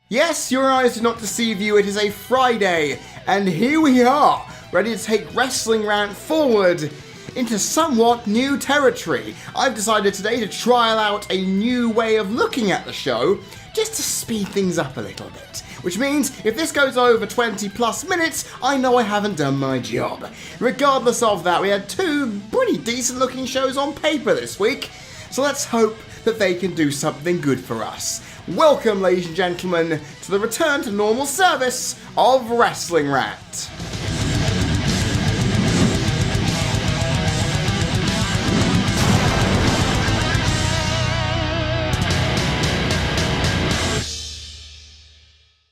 Yes, your eyes do not deceive you, it is a Friday, and here we are, ready to take Wrestling Rant forward into somewhat new territory. I've decided today to trial out a new way of looking at the show, just to speed things up a little bit. Which means, if this goes over 20 plus minutes, I know I haven't done my job. Regardless of that, we had two pretty decent looking shows on paper this week, so let's hope that they can do something good for us. Welcome, ladies and gentlemen, to the return to normal service of Wrestling Rant.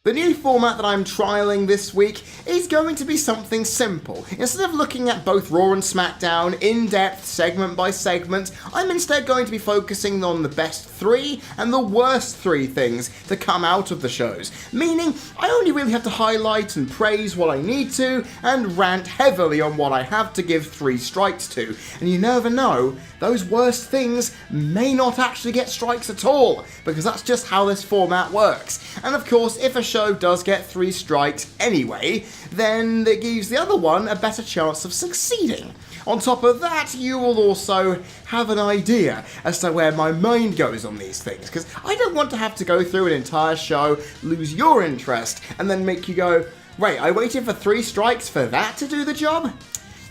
The new format that I'm trialling this week is going to be something simple. Instead of looking at both Raw and SmackDown in depth, segment by segment, I'm instead going to be focusing on the best 3 and the worst 3 things to come out of the shows. Meaning, I only really have to highlight and praise what I need to, and rant heavily on what I have to give 3 strikes to. And you never know, those worst things may not actually get strikes at all, because that's just how this format works. And of course, if a show does get 3 strikes anyway, then it gives the other one a better chance of succeeding. On top of that, you will also have an idea as to where my mind goes on these things, because I don't want to have to go through an entire show, lose your interest, and then make you go, wait, I waited for 3 strikes for that to do the job?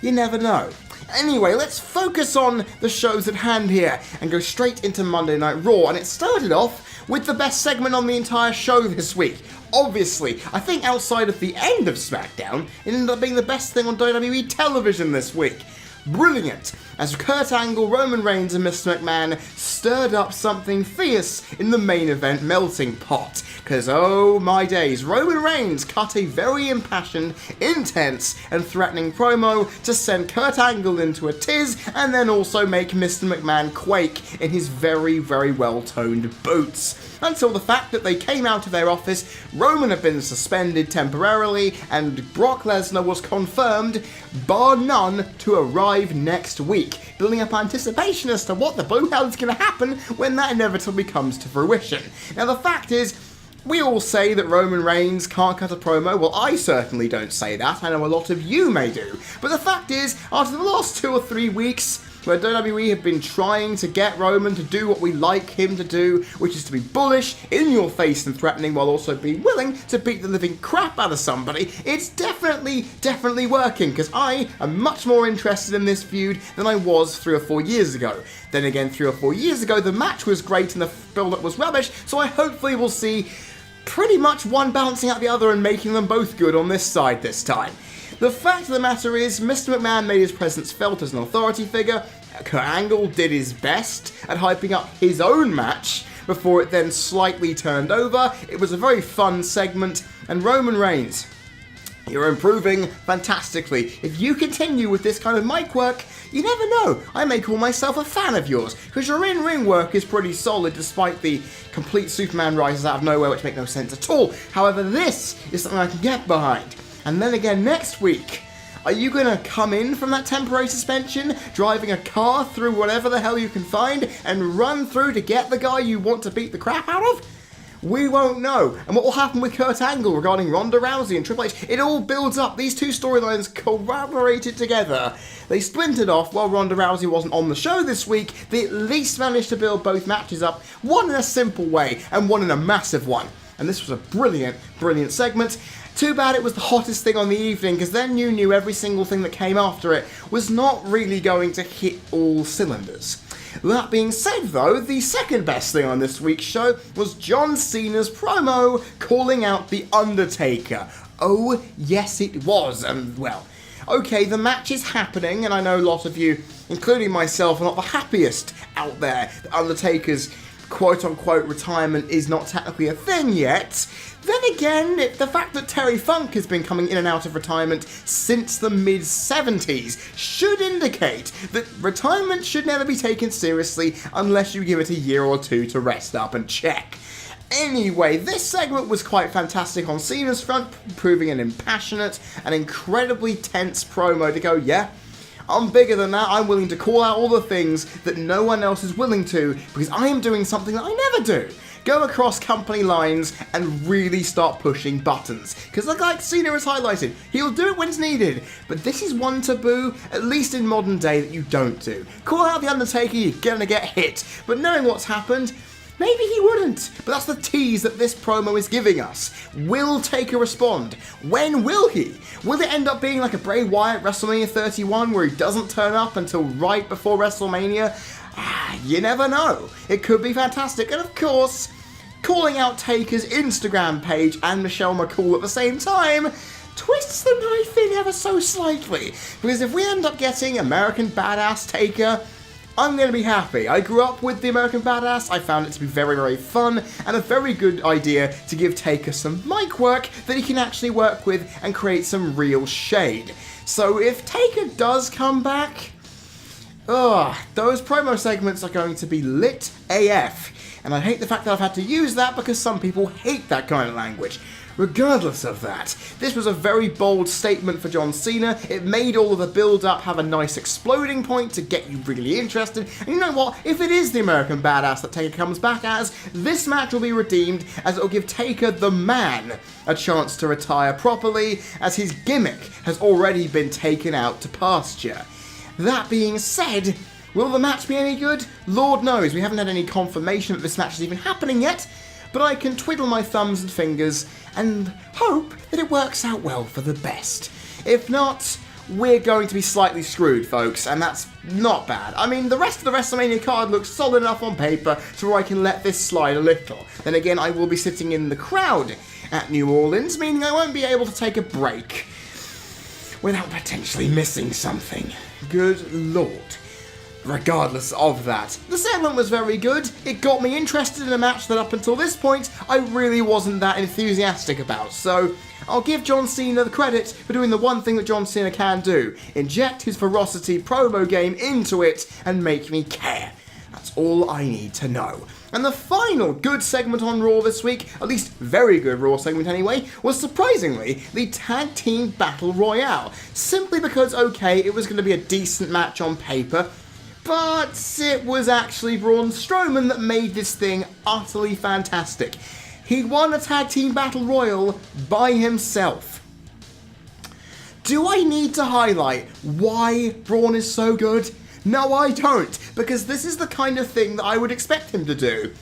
You never know. Anyway, let's focus on the shows at hand here and go straight into Monday Night Raw, and it started off with the best segment on the entire show this week. Obviously, I think outside of the end of SmackDown, it ended up being the best thing on WWE television this week. Brilliant, as Kurt Angle, Roman Reigns and Mr. McMahon stirred up something fierce in the main event melting pot. Cause oh my days, Roman Reigns cut a very impassioned, intense and threatening promo to send Kurt Angle into a tiz and then also make Mr. McMahon quake in his very, very well-toned boots. Until the fact that they came out of their office, Roman had been suspended temporarily, and Brock Lesnar was confirmed, bar none, to arrive next week, building up anticipation as to what the blue hell is going to happen when that inevitably comes to fruition. Now the fact is, we all say that Roman Reigns can't cut a promo. Well, I certainly don't say that. I know a lot of you may do. But the fact is, after the last 2 or 3 weeks, where WWE have been trying to get Roman to do what we like him to do, which is to be bullish, in your face and threatening, while also being willing to beat the living crap out of somebody, it's definitely working, because I am much more interested in this feud than I was 3 or 4 years ago. Then again, 3 or 4 years ago, the match was great and the build-up was rubbish, so I hopefully will see pretty much one balancing out the other and making them both good on this side this time. The fact of the matter is, Mr. McMahon made his presence felt as an authority figure. Kurt Angle did his best at hyping up his own match before it then slightly turned over. It was a very fun segment, and Roman Reigns, you're improving fantastically. If you continue with this kind of mic work, you never know, I may call myself a fan of yours, because your in-ring work is pretty solid despite the complete Superman rises out of nowhere which make no sense at all. However, this is something I can get behind. And then again next week, are you going to come in from that temporary suspension, driving a car through whatever the hell you can find, and run through to get the guy you want to beat the crap out of? We won't know. And what will happen with Kurt Angle regarding Ronda Rousey and Triple H? It all builds up. These two storylines collaborated together. They splintered off while Ronda Rousey wasn't on the show this week. They at least managed to build both matches up, one in a simple way and one in a massive one. And this was a brilliant, brilliant segment. Too bad it was the hottest thing on the evening, because then you knew every single thing that came after it was not really going to hit all cylinders. That being said though, the second best thing on this week's show was John Cena's promo calling out The Undertaker. Oh yes it was, and well, okay, the match is happening, and I know a lot of you, including myself, are not the happiest out there. The Undertaker's quote-unquote retirement is not technically a thing yet. Then again, the fact that Terry Funk has been coming in and out of retirement since the mid-70s should indicate that retirement should never be taken seriously unless you give it a year or 2 to rest up and check. Anyway, this segment was quite fantastic on Cena's front, proving an impassionate and incredibly tense promo to go, yeah, I'm bigger than that. I'm willing to call out all the things that no one else is willing to, because I am doing something that I never do. go across company lines and really start pushing buttons. Because like Cena has highlighted, he'll do it when it's needed, but this is one taboo, at least in modern day, that you don't do. Call out The Undertaker, you're gonna get hit, but knowing what's happened, maybe he wouldn't, but that's the tease that this promo is giving us. Will Taker respond? When will he? Will it end up being like a Bray Wyatt WrestleMania 31 where he doesn't turn up until right before WrestleMania? You never know. It could be fantastic, and of course, calling out Taker's Instagram page and Michelle McCool at the same time twists the knife in ever so slightly, because if we end up getting American Badass Taker, I'm going to be happy. I grew up with the American Badass, I found it to be very, very fun, and a very good idea to give Taker some mic work that he can actually work with and create some real shade. So if Taker does come back, those promo segments are going to be lit AF. And I hate the fact that I've had to use that because some people hate that kind of language. Regardless of that, this was a very bold statement for John Cena. It made all of the build-up have a nice exploding point to get you really interested. And you know what? If it is the American Badass that Taker comes back as, this match will be redeemed as it will give Taker the Man a chance to retire properly, as his gimmick has already been taken out to pasture. That being said, will the match be any good? Lord knows, we haven't had any confirmation that this match is even happening yet, but I can twiddle my thumbs and fingers and hope that it works out well for the best. If not, we're going to be slightly screwed, folks, and that's not bad. I mean, the rest of the WrestleMania card looks solid enough on paper so where I can let this slide a little. Then again, I will be sitting in the crowd at New Orleans, meaning I won't be able to take a break without potentially missing something. Good lord. Regardless of that, the segment was very good. It got me interested in a match that up until this point I really wasn't that enthusiastic about, so I'll give John Cena the credit for doing the one thing that John Cena can do: inject his ferocity promo game into it and make me care. That's all I need to know. And the final good segment on Raw this week, at least very good Raw segment anyway, was surprisingly the Tag Team Battle Royale. Simply because, okay, it was going to be a decent match on paper, but it was actually Braun Strowman that made this thing utterly fantastic. He won a Tag Team Battle Royal by himself. Do I need to highlight why Braun is so good? No, I don't, because this is the kind of thing that I would expect him to do.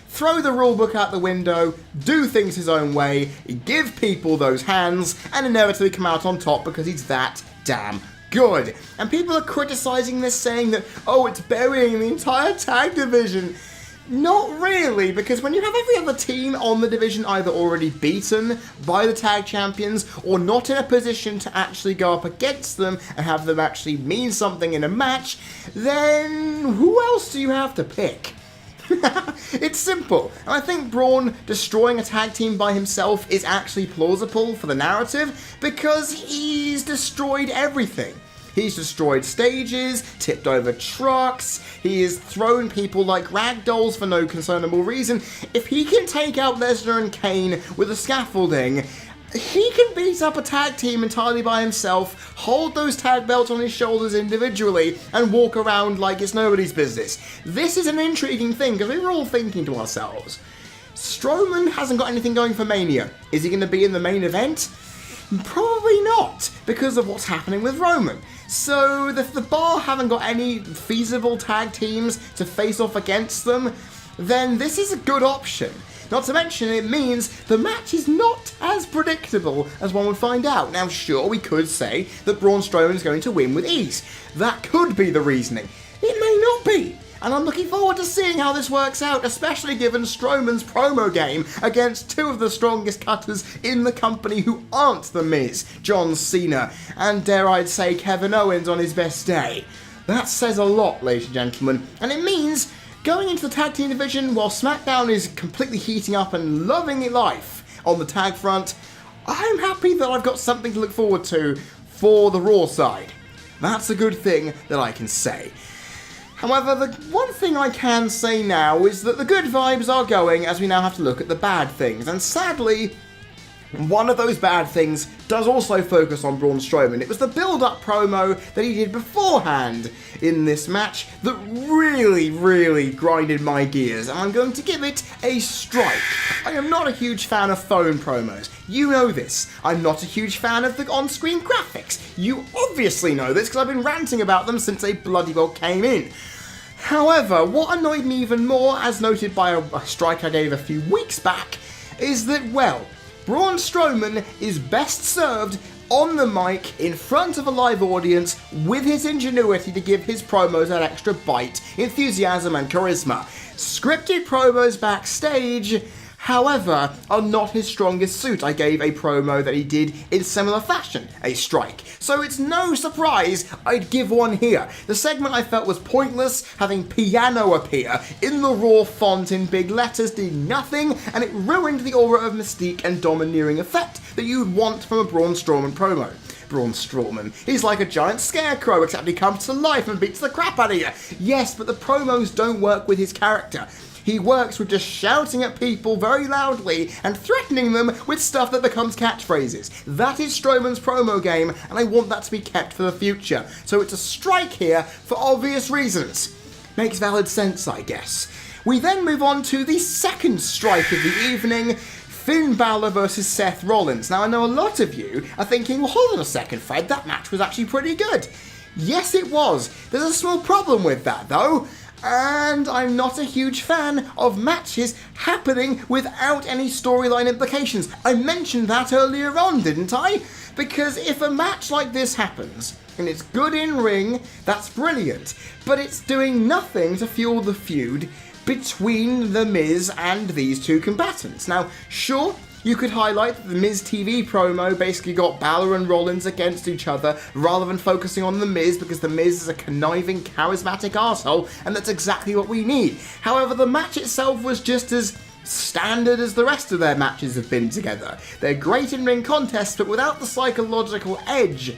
Throw the rulebook out the window, do things his own way, give people those hands, and inevitably come out on top because he's that damn good. And people are criticising this, saying that, oh, it's burying the entire tag division. Not really, because when you have every other team on the division either already beaten by the tag champions or not in a position to actually go up against them and have them actually mean something in a match, then who else do you have to pick? It's simple, and I think Braun destroying a tag team by himself is actually plausible for the narrative because he's destroyed everything. He's destroyed stages, tipped over trucks, he has thrown people like ragdolls for no concernable reason. If he can take out Lesnar and Kane with the scaffolding, he can beat up a tag team entirely by himself, hold those tag belts on his shoulders individually, and walk around like it's nobody's business. This is an intriguing thing, because we were all thinking to ourselves, Strowman hasn't got anything going for Mania. Is he going to be in the main event? Probably not, because of what's happening with Roman. So if the Bar haven't got any feasible tag teams to face off against them, then this is a good option. Not to mention, it means the match is not as predictable as one would find out. Now, sure, we could say that Braun Strowman is going to win with ease. That could be the reasoning. It may not be. And I'm looking forward to seeing how this works out, especially given Strowman's promo game against two of the strongest cutters in the company who aren't The Miz, John Cena, and dare I say Kevin Owens on his best day. That says a lot, ladies and gentlemen, and it means going into the tag team division while SmackDown is completely heating up and loving it life on the tag front, I'm happy that I've got something to look forward to for the Raw side. That's a good thing that I can say. However, the one thing I can say now is that the good vibes are going as we now have to look at the bad things, and sadly, One of those bad things does also focus on Braun Strowman. It was the build-up promo that he did beforehand in this match that really grinded my gears, and I'm going to give it a strike. I am not a huge fan of phone promos. You know this. I'm not a huge fan of the on-screen graphics. You obviously know this because I've been ranting about them since they bloody well came in. However, what annoyed me even more, as noted by a strike I gave a few weeks back, is that, well, Braun Strowman is best served on the mic in front of a live audience with his ingenuity to give his promos that extra bite, enthusiasm and charisma. Scripted promos backstage, however, are not his strongest suit. I gave a promo that he did in similar fashion, a strike. So it's no surprise I'd give one here. The segment I felt was pointless, having piano appear in the Raw font in big letters did nothing, and it ruined the aura of mystique and domineering effect that you'd want from a Braun Strowman promo. Braun Strowman. He's like a giant scarecrow, except he comes to life and beats the crap out of you. Yes, but the promos don't work with his character. He works with just shouting at people very loudly and threatening them with stuff that becomes catchphrases. That is Strowman's promo game, and I want that to be kept for the future. So it's a strike here for obvious reasons. Makes valid sense, I guess. We then move on to the second strike of the evening, Finn Balor versus Seth Rollins. Now, I know a lot of you are thinking, well, hold on a second, Fred, that match was actually pretty good. Yes, it was. There's a small problem with that, though. And I'm not a huge fan of matches happening without any storyline implications. I mentioned that earlier on, didn't I? Because if a match like this happens, and it's good in ring, that's brilliant. But it's doing nothing to fuel the feud between The Miz and these two combatants. Now, sure, you could highlight that the Miz TV promo basically got Balor and Rollins against each other rather than focusing on the Miz because the Miz is a conniving, charismatic arsehole, and that's exactly what we need. However, the match itself was just as standard as the rest of their matches have been together. They're great in ring contests, but without the psychological edge.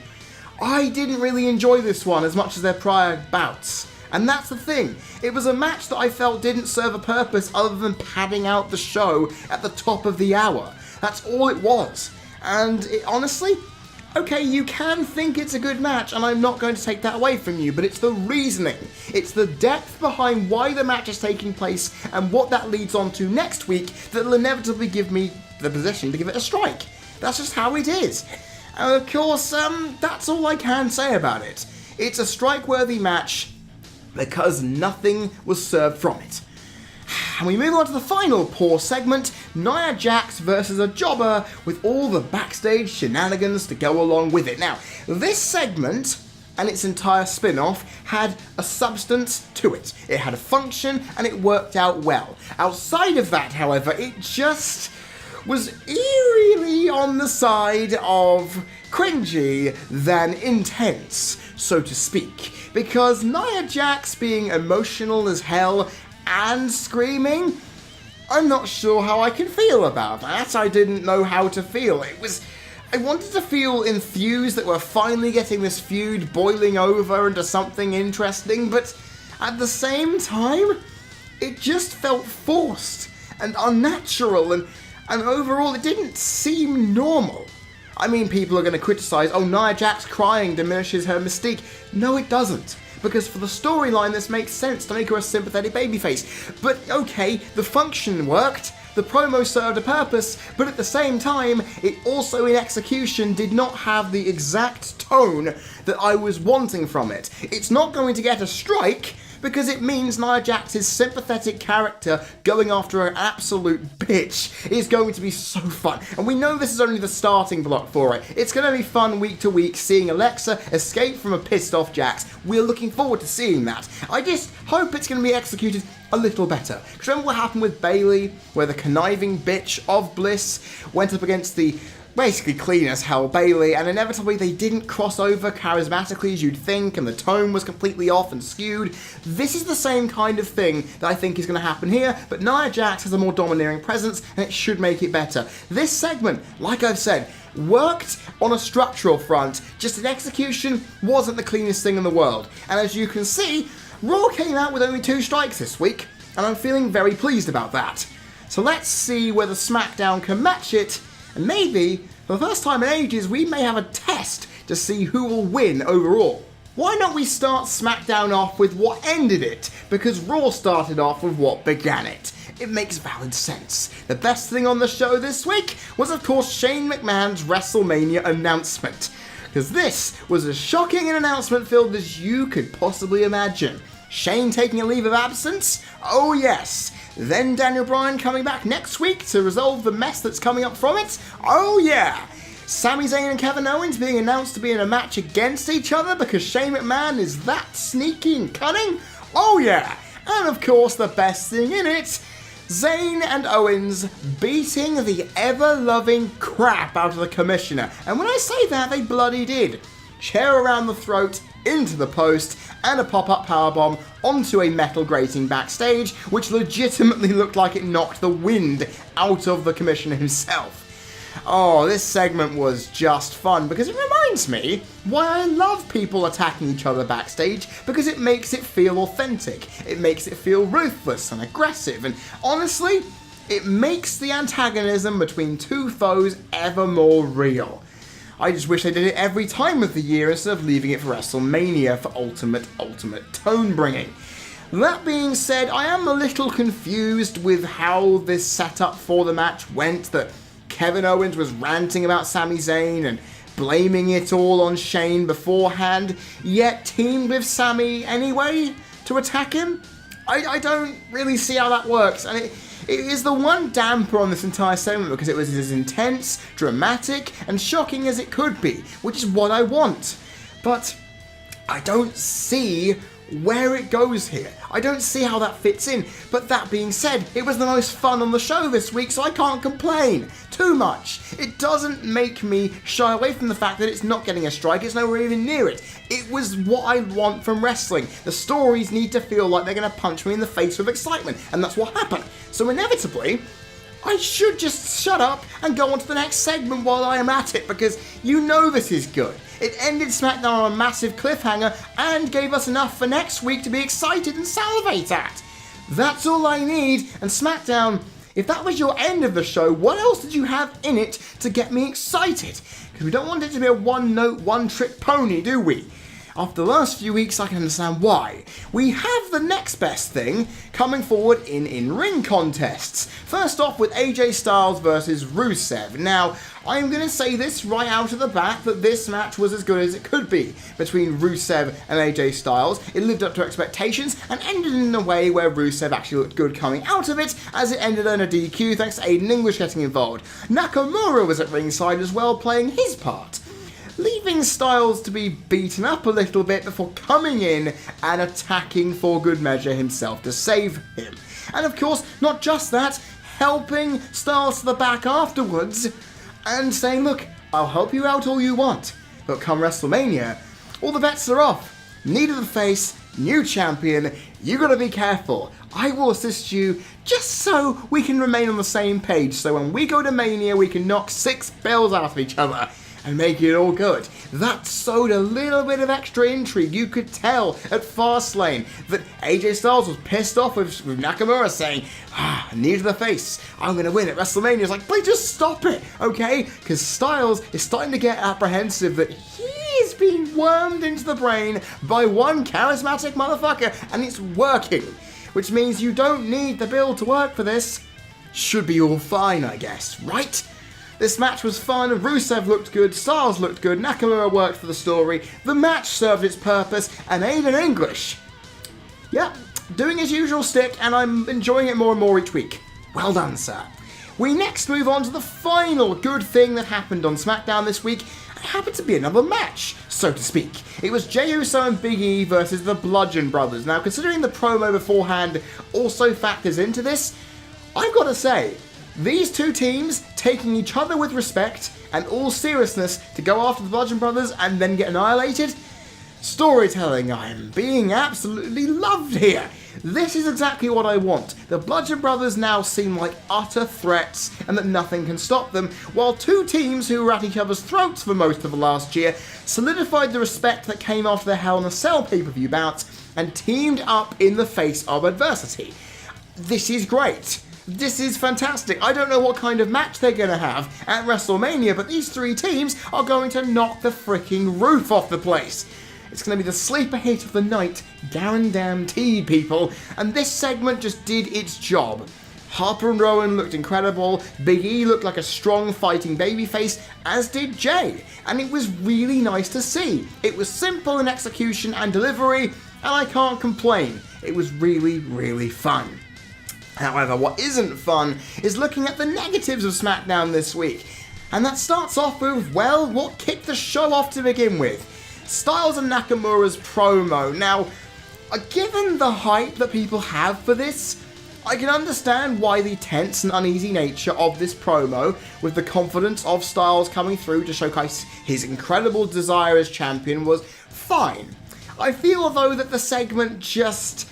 I didn't really enjoy this one as much as their prior bouts. And that's the thing, it was a match that I felt didn't serve a purpose other than padding out the show at the top of the hour. That's all it was. And honestly, okay, you can think it's a good match, and I'm not going to take that away from you, but it's the reasoning. It's the depth behind why the match is taking place and what that leads on to next week that will inevitably give me the position to give it a strike. That's just how it is. And of course, that's all I can say about it. It's a strike-worthy match because nothing was served from it. And we move on to the final poor segment, Nia Jax versus a jobber with all the backstage shenanigans to go along with it. Now, this segment and its entire spin-off had a substance to it. It had a function and it worked out well. Outside of that, however, it just was eerily on the side of cringy than intense, so to speak. Because Nia Jax being emotional as hell and screaming, I'm not sure how I can feel about that. I didn't know how to feel. I wanted to feel enthused that we're finally getting this feud boiling over into something interesting, but at the same time, it just felt forced and unnatural, and overall it didn't seem normal. I mean, people are going to criticise, oh, Nia Jax crying diminishes her mystique. No, it doesn't. Because for the storyline, this makes sense to make her a sympathetic babyface. But okay, the function worked, the promo served a purpose, but at the same time, it also in execution did not have the exact tone that I was wanting from it. It's not going to get a strike, because it means Nia Jax's sympathetic character going after an absolute bitch is going to be so fun. And we know this is only the starting block for it. It's going to be fun week to week seeing Alexa escape from a pissed off Jax. We're looking forward to seeing that. I just hope it's going to be executed a little better. Because remember what happened with Bayley, where the conniving bitch of Bliss went up against the basically clean as hell Bayley, and inevitably they didn't cross over charismatically as you'd think, and the tone was completely off and skewed. This is the same kind of thing that I think is going to happen here, but Nia Jax has a more domineering presence, and it should make it better. This segment, like I've said, worked on a structural front, just in execution wasn't the cleanest thing in the world. And as you can see, Raw came out with only 2 strikes this week, and I'm feeling very pleased about that. So let's see whether SmackDown can match it, And maybe, for the first time in ages, we may have a test to see who will win overall. Why don't we start SmackDown off with what ended it? Because Raw started off with what began it. It makes valid sense. The best thing on the show this week was of course Shane McMahon's WrestleMania announcement. Because this was as shocking an announcement filled as you could possibly imagine. Shane taking a leave of absence? Oh yes. Then Daniel Bryan coming back next week to resolve the mess that's coming up from it? Oh yeah. Sami Zayn and Kevin Owens being announced to be in a match against each other because Shane McMahon is that sneaky and cunning? Oh yeah! And of course the best thing in it, Zayn and Owens beating the ever-loving crap out of the Commissioner. And when I say that, they bloody did. Chair around the throat, into the post, and a pop-up powerbomb onto a metal grating backstage, which legitimately looked like it knocked the wind out of the Commissioner himself. Oh, this segment was just fun because it reminds me why I love people attacking each other backstage, because it makes it feel authentic, it makes it feel ruthless and aggressive, and honestly, it makes the antagonism between two foes ever more real. I just wish they did it every time of the year instead of leaving it for WrestleMania for ultimate tone bringing. That being said, I am a little confused with how this setup for the match went, that Kevin Owens was ranting about Sami Zayn and blaming it all on Shane beforehand, yet teamed with Sami anyway to attack him? I don't really see how that works, and it is the one damper on this entire segment because it was as intense, dramatic, and shocking as it could be, which is what I want. But I don't see where it goes here. I don't see how that fits in. But that being said, it was the most fun on the show this week, so I can't complain too much. It doesn't make me shy away from the fact that it's not getting a strike, it's nowhere even near it. It was what I want from wrestling. The stories need to feel like they're going to punch me in the face with excitement, and that's what happened. So inevitably, I should just shut up and go on to the next segment while I am at it, because you know this is good. It ended SmackDown on a massive cliffhanger and gave us enough for next week to be excited and salivate at. That's all I need, and SmackDown, if that was your end of the show, what else did you have in it to get me excited? Because we don't want it to be a one-note, one-trick pony, do we? After the last few weeks, I can understand why. We have the next best thing coming forward in-ring contests. First off with AJ Styles versus Rusev. Now, I'm going to say this right out of the bat that this match was as good as it could be between Rusev and AJ Styles. It lived up to expectations and ended in a way where Rusev actually looked good coming out of it, as it ended in a DQ thanks to Aiden English getting involved. Nakamura was at ringside as well, playing his part, leaving Styles to be beaten up a little bit before coming in and attacking for good measure himself to save him. And of course, not just that, helping Styles to the back afterwards and saying, look, I'll help you out all you want, but come WrestleMania, all the bets are off. Need of the face, new champion, you gotta be careful. I will assist you just so we can remain on the same page, so when we go to Mania we can knock 6 bells out of each other and make it all good. That sowed a little bit of extra intrigue. You could tell at Fastlane that AJ Styles was pissed off with Nakamura saying, knee to the face, I'm going to win at WrestleMania. It's like, please just stop it, okay? Because Styles is starting to get apprehensive that he is being wormed into the brain by one charismatic motherfucker, and it's working. Which means you don't need the bill to work for this. Should be all fine, I guess, right? This match was fun, Rusev looked good, Styles looked good, Nakamura worked for the story, the match served its purpose, and Aiden English, yep, doing his usual stick, and I'm enjoying it more and more each week. Well done, sir. We next move on to the final good thing that happened on SmackDown this week. It happened to be another match, so to speak. It was Jey Uso and Big E versus the Bludgeon Brothers. Now, considering the promo beforehand also factors into this, I've got to say, these two teams taking each other with respect and all seriousness to go after the Bludgeon Brothers and then get annihilated? Storytelling, I am being absolutely loved here. This is exactly what I want. The Bludgeon Brothers now seem like utter threats and that nothing can stop them, while two teams who were at each other's throats for most of the last year solidified the respect that came after their Hell in a Cell pay-per-view bout and teamed up in the face of adversity. This is great. This is fantastic. I don't know what kind of match they're going to have at WrestleMania, but these three teams are going to knock the freaking roof off the place. It's going to be the sleeper hit of the night, guaranteed, people, and this segment just did its job. Harper and Rowan looked incredible, Big E looked like a strong fighting babyface, as did Jay, and it was really nice to see. It was simple in execution and delivery, and I can't complain. It was really, really fun. However, what isn't fun is looking at the negatives of SmackDown this week, and that starts off with, well, what kicked the show off to begin with? Styles and Nakamura's promo. Now, given the hype that people have for this, I can understand why the tense and uneasy nature of this promo, with the confidence of Styles coming through to showcase his incredible desire as champion, was fine. I feel, though, that the segment just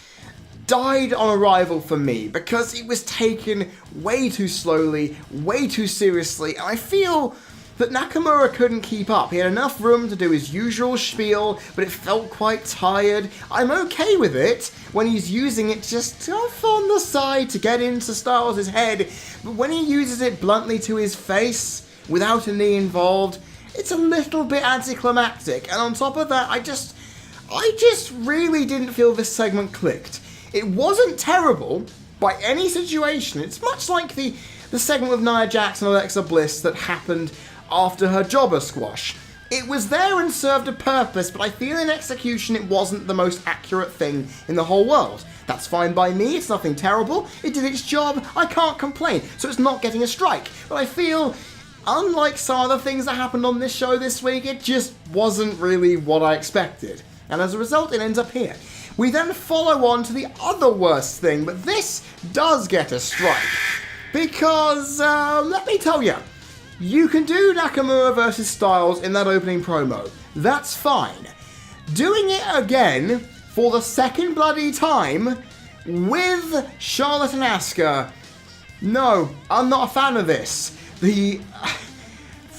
died on arrival for me, because it was taken way too slowly, way too seriously, and I feel that Nakamura couldn't keep up. He had enough room to do his usual spiel, but it felt quite tired. I'm okay with it when he's using it just off on the side to get into Styles' head, but when he uses it bluntly to his face, without a knee involved, it's a little bit anticlimactic, and on top of that, I just really didn't feel this segment clicked. It wasn't terrible by any situation. It's much like the segment with Nia Jax and Alexa Bliss that happened after her jobber squash. It was there and served a purpose, but I feel in execution it wasn't the most accurate thing in the whole world. That's fine by me, it's nothing terrible, it did its job, I can't complain, so it's not getting a strike. But I feel, unlike some other things that happened on this show this week, it just wasn't really what I expected. And as a result, it ends up here. We then follow on to the other worst thing, but this does get a strike. Because, let me tell you, you can do Nakamura versus Styles in that opening promo. That's fine. Doing it again for the second bloody time with Charlotte and Asuka, no, I'm not a fan of this. The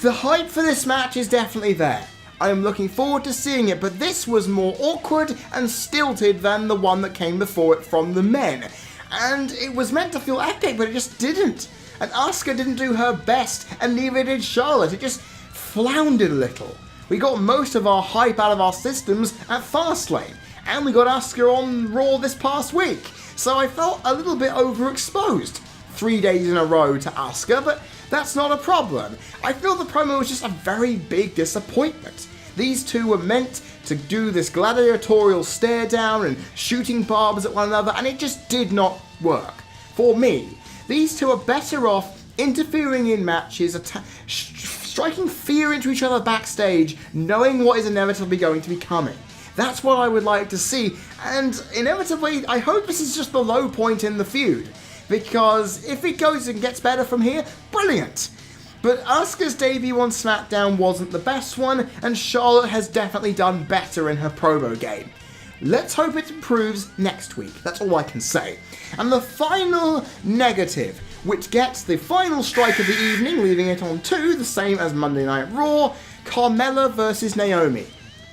hype for this match is definitely there. I am looking forward to seeing it, but this was more awkward and stilted than the one that came before it from the men. And it was meant to feel epic, but it just didn't. And Asuka didn't do her best, and neither did Charlotte. It just floundered a little. We got most of our hype out of our systems at Fastlane, and we got Asuka on Raw this past week. So I felt a little bit overexposed 3 days in a row to Asuka, but that's not a problem. I feel the promo was just a very big disappointment. These two were meant to do this gladiatorial stare down and shooting barbs at one another, and it just did not work. For me, these two are better off interfering in matches, striking fear into each other backstage, knowing what is inevitably going to be coming. That's what I would like to see, and inevitably, I hope this is just the low point in the feud, because if it goes and gets better from here, brilliant. But Asuka's debut on SmackDown wasn't the best one, and Charlotte has definitely done better in her promo game. Let's hope it improves next week, that's all I can say. And the final negative, which gets the final strike of the evening, leaving it on 2, the same as Monday Night Raw, Carmella versus Naomi.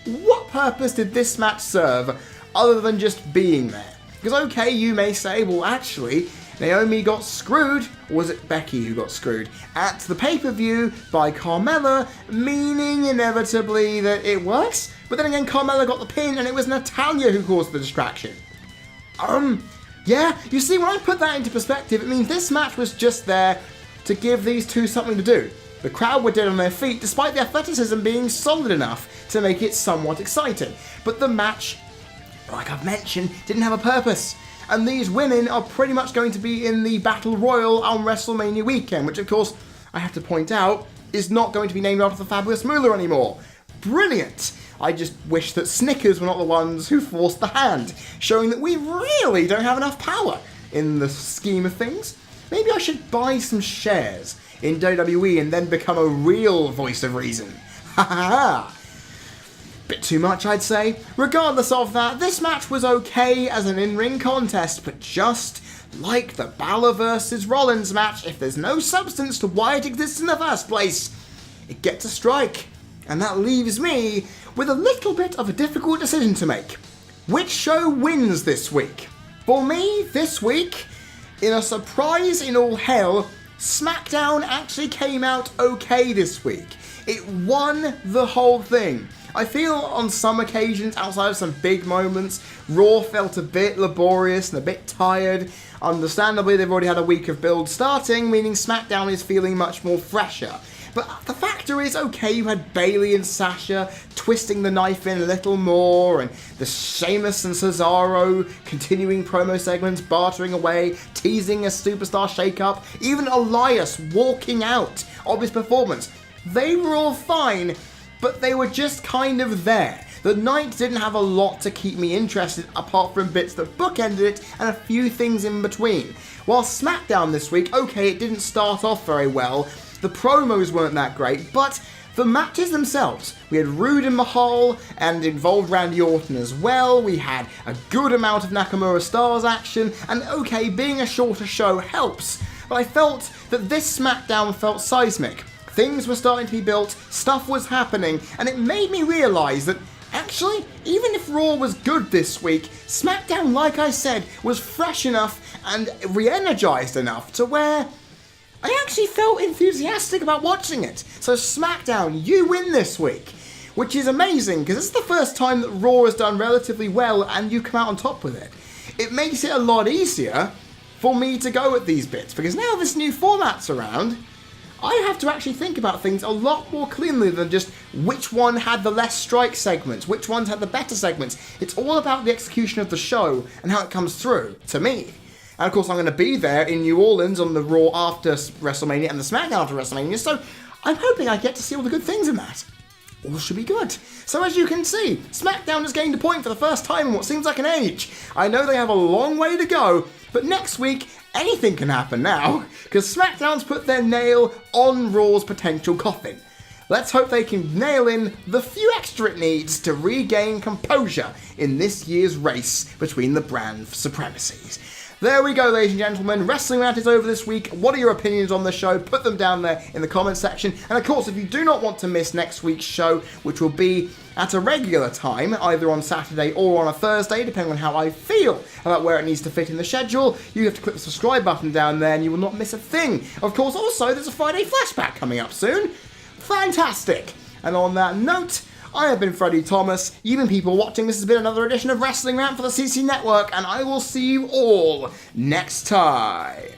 What purpose did this match serve, other than just being there? Because okay, you may say, well actually, Naomi got screwed, or was it Becky who got screwed, at the pay-per-view by Carmella, meaning inevitably that it works? But then again, Carmella got the pin and it was Natalya who caused the distraction. Yeah, you see, when I put that into perspective, it means this match was just there to give these two something to do. The crowd were dead on their feet, despite the athleticism being solid enough to make it somewhat exciting. But the match, like I've mentioned, didn't have a purpose. And these women are pretty much going to be in the Battle Royal on WrestleMania weekend, which of course, I have to point out, is not going to be named after the Fabulous Moolah anymore. Brilliant! I just wish that Snickers were not the ones who forced the hand, showing that we really don't have enough power in the scheme of things. Maybe I should buy some shares in WWE and then become a real voice of reason. Ha ha ha! Bit too much, I'd say. Regardless of that, this match was okay as an in-ring contest, but just like the Balor vs. Rollins match, if there's no substance to why it exists in the first place, it gets a strike. And that leaves me with a little bit of a difficult decision to make. Which show wins this week? For me, this week, In a surprise in all hell, SmackDown actually came out okay this week. It won the whole thing. I feel on some occasions, outside of some big moments, Raw felt a bit laborious and a bit tired. Understandably, they've already had a week of build starting, meaning SmackDown is feeling much more fresher. But the factor is, okay, you had Bayley and Sasha twisting the knife in a little more, and the Sheamus and Cesaro continuing promo segments, bartering away, teasing a superstar shakeup, even Elias walking out of his performance. They were all fine, but they were just kind of there. The night didn't have a lot to keep me interested apart from bits that bookended it and a few things in between. While SmackDown this week, okay, it didn't start off very well. The promos weren't that great, but the matches themselves. We had Rude and Mahal, and involved Randy Orton as well. We had a good amount of Nakamura Stars action, and okay, being a shorter show helps. But I felt that this SmackDown felt seismic. Things were starting to be built, stuff was happening, and it made me realise that actually, even if Raw was good this week, SmackDown, like I said, was fresh enough and re-energized enough to where I actually felt enthusiastic about watching it. So SmackDown, you win this week. Which is amazing, because this is the first time that Raw has done relatively well and you come out on top with it. It makes it a lot easier for me to go at these bits, because now this new format's around, I have to actually think about things a lot more cleanly than just which one had the less strike segments, which ones had the better segments. It's all about the execution of the show and how it comes through, to me. And of course I'm going to be there in New Orleans on the Raw after WrestleMania and the SmackDown after WrestleMania, so I'm hoping I get to see all the good things in that. All should be good. So as you can see, SmackDown has gained a point for the first time in what seems like an age. I know they have a long way to go, but next week, anything can happen now, because SmackDown's put their nail on Raw's potential coffin. Let's hope they can nail in the few extra it needs to regain composure in this year's race between the brand supremacies. There we go, ladies and gentlemen. Wrestling Rant is over this week. What are your opinions on the show? Put them down there in the comments section. And of course, if you do not want to miss next week's show, which will be at a regular time, either on Saturday or on a Thursday, depending on how I feel about where it needs to fit in the schedule, you have to click the subscribe button down there and you will not miss a thing. Of course, also, there's a Friday flashback coming up soon. Fantastic! And on that note, I have been Freddie Thomas, you've been people watching, this has been another edition of Wrestling Rant for the CC Network, and I will see you all next time.